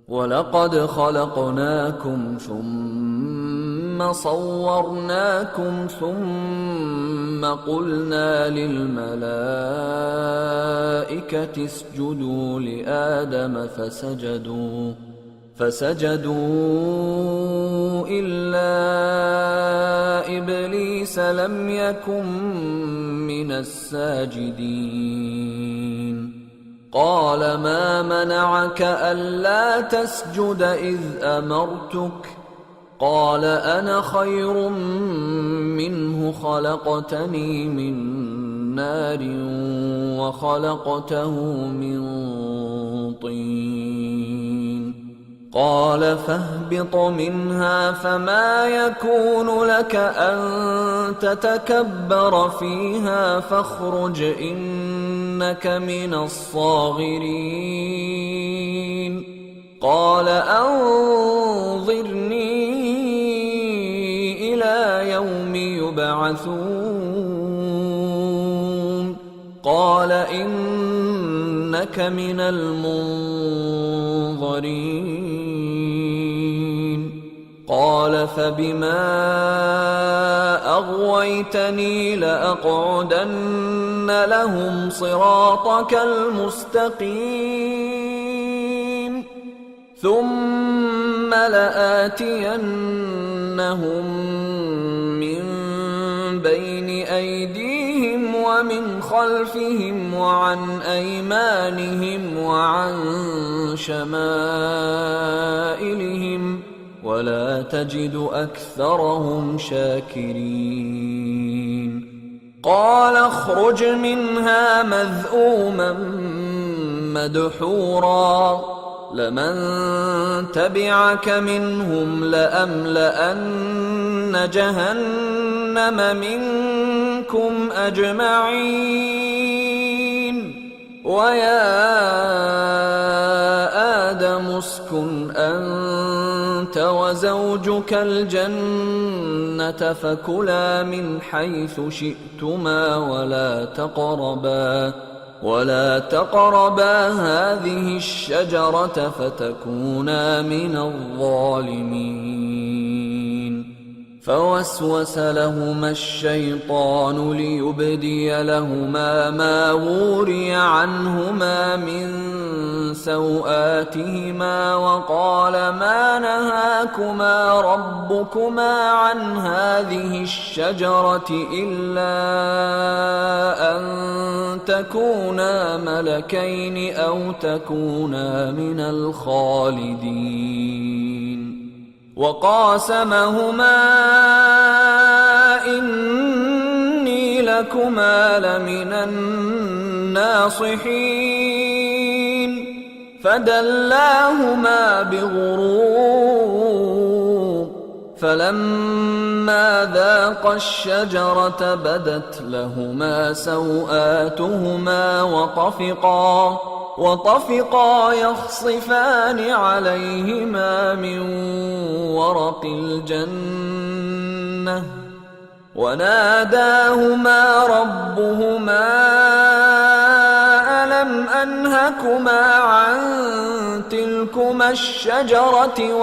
ولقد خلقناكم ثم صورناكم ثم قلنا للملائكة اسجدوا لآدم فسجدوا إلا إبليس لم يكن من الساجدين. قال ما منعك ألا تسجد إذ أمرتك؟ قال أنا خير منه خلقتني من نار وخلقته من طين. قال فاهبط منها فما يكون لك أن تتكبر فيها فاخرج إنك من الصاغرين. قال أنظرني إلى يوم يبعثون. قال إنك من المنظرين. قال فبما أغويتني لأقعدن لهم صراطك المستقيم ثم لآتينهم من بين أيديهم ومن خلفهم وعن أيمانهم وعن شمائلهم ولا تجد أكثرهم شاكرين. قال اخرج منها مذءوما مدحورا لمن تبعك منهم لأملأن جهنم منكم أجمعين. ويا آدم اسكن أنت وزوجك الجنة فكلا من حيث شئتما ولا تقربا هذه الشجرة فتكونا من الظالمين. فوسوس لهما الشيطان ليبدي لهما ما وري عنهما من سوآتهما وقال ما نهاكما ربكما عن هذه الشجرة إلا أن تكونا ملكين أو تكونا من الخالدين. وقاسمهما إني لكما لمن الناصحين. فدلاهما بغرور فلما ذاقا الشجرة بدت لهما سوآتهما وطفقا يخصفان عليهما من ورق الجنة وناداهما ربهما ألم أنهكما عن تلكما الشجرة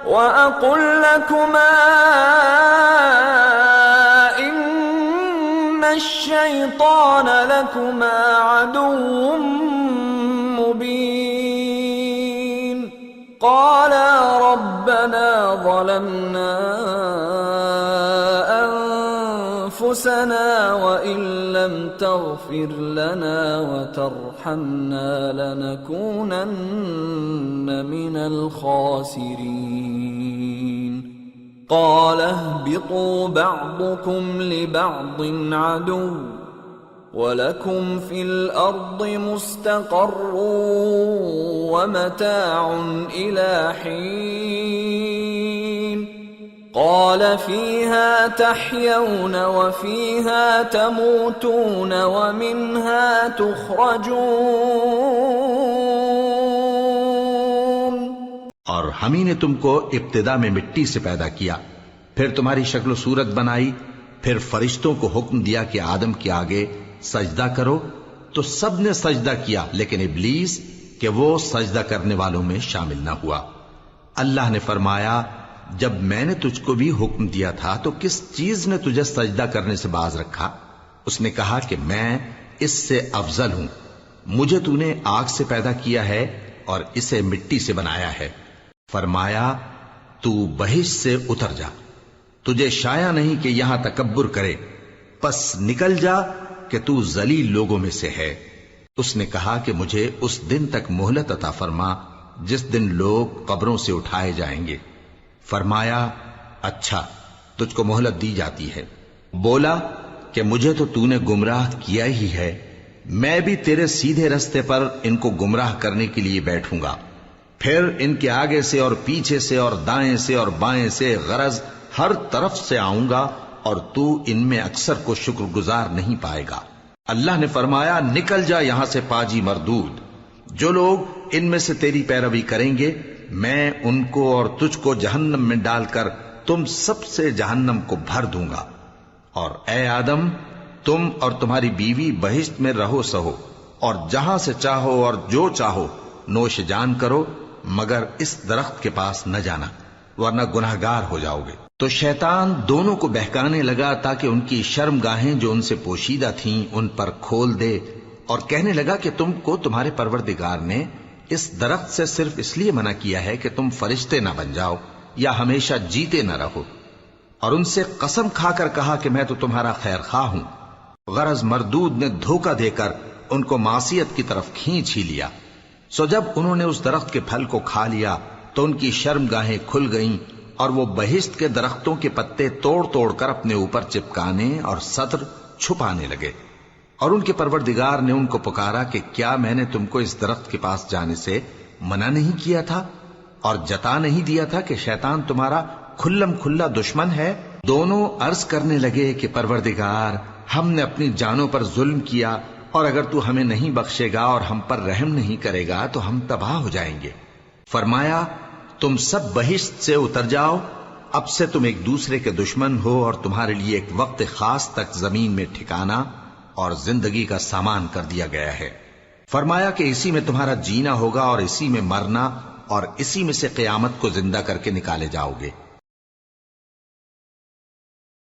وأقل لكما إن الشيطان لكما عدو مبين. قالا ربنا ظلمنا أنفسنا وإن لم تغفر لنا وترحمنا لنكونن من الخاسرين. قال اهبطوا بعضكم لبعض عدو ولكم في الأرض مستقر ومتاع إلى حين. قال فيها تحيون وفيها تموتون ومنها تخرجون. और हम ही ने तुमको इब्तिदा में मिट्टी से पैदा किया, फिर तुम्हारी शक्ल सूरत बनाई, फिर फरिश्तों को हुक्म दिया कि आदम के आगे सजदा करो, तो सब ने सजदा किया, लेकिन इब्लीस کہ وہ سجدہ کرنے والوں میں شامل نہ ہوا۔ اللہ نے فرمایا جب میں نے تجھ کو بھی حکم دیا تھا تو کس چیز نے تجھے سجدہ کرنے سے باز رکھا؟ اس نے کہا کہ میں اس سے افضل ہوں، مجھے تو نے آگ سے پیدا کیا ہے اور اسے مٹی سے بنایا ہے۔ فرمایا تو بہشت سے اتر جا، تجھے شایع نہیں کہ یہاں تکبر کرے، پس نکل جا کہ تو ذلیل لوگوں میں سے ہے۔ اس نے کہا کہ مجھے اس دن تک مہلت عطا فرما جس دن لوگ قبروں سے اٹھائے جائیں گے۔ فرمایا اچھا، تجھ کو مہلت دی جاتی ہے۔ بولا کہ مجھے تو نے گمراہ کیا ہی ہے، میں بھی تیرے سیدھے رستے پر ان کو گمراہ کرنے کے لیے بیٹھوں گا، پھر ان کے آگے سے اور پیچھے سے اور دائیں سے اور بائیں سے، غرض ہر طرف سے آؤں گا، اور تو ان میں اکثر کو شکر گزار نہیں پائے گا۔ اللہ نے فرمایا نکل جا یہاں سے پاجی مردود، جو لوگ ان میں سے تیری پیروی کریں گے میں ان کو اور تجھ کو جہنم میں ڈال کر تم سب سے جہنم کو بھر دوں گا، اور اے آدم تم اور تمہاری بیوی بہشت میں رہو سہو، اور جہاں سے چاہو اور جو چاہو نوش جان کرو، مگر اس درخت کے پاس نہ جانا ورنہ گناہگار ہو جاؤ گے۔ تو شیطان دونوں کو بہکانے لگا تاکہ ان کی شرم گاہیں جو ان سے پوشیدہ تھیں ان پر کھول دے، اور کہنے لگا کہ تم کو تمہارے پروردگار نے اس درخت سے صرف اس لیے منع کیا ہے کہ تم فرشتے نہ بن جاؤ یا ہمیشہ جیتے نہ رہو، اور ان سے قسم کھا کر کہا کہ میں تو تمہارا خیر خواہ ہوں۔ غرض مردود نے دھوکہ دے کر ان کو معصیت کی طرف کھینچ ہی لیا۔ سو جب انہوں نے اس درخت کے پھل کو کھا لیا تو ان کی شرم گاہیں کھل گئیں، اور وہ بہشت کے درختوں کے پتے توڑ توڑ کر اپنے اوپر چپکانے اور سطر چھپانے لگے۔ اور ان کے پروردگار نے ان کو پکارا کہ کیا میں نے تم کو اس درخت کے پاس جانے سے منع نہیں کیا تھا اور جتا نہیں دیا تھا کہ شیطان تمہارا کھلم کھلا دشمن ہے؟ دونوں عرض کرنے لگے کہ پروردگار ہم نے اپنی جانوں پر ظلم کیا، اور اگر تو ہمیں نہیں بخشے گا اور ہم پر رحم نہیں کرے گا تو ہم تباہ ہو جائیں گے۔ فرمایا تم سب بہشت سے اتر جاؤ، اب سے تم ایک دوسرے کے دشمن ہو، اور تمہارے لیے ایک وقت خاص تک زمین میں ٹھکانا اور زندگی کا سامان کر دیا گیا ہے۔ فرمایا کہ اسی میں تمہارا جینا ہوگا اور اسی میں مرنا، اور اسی میں سے قیامت کو زندہ کر کے نکالے جاؤ گے۔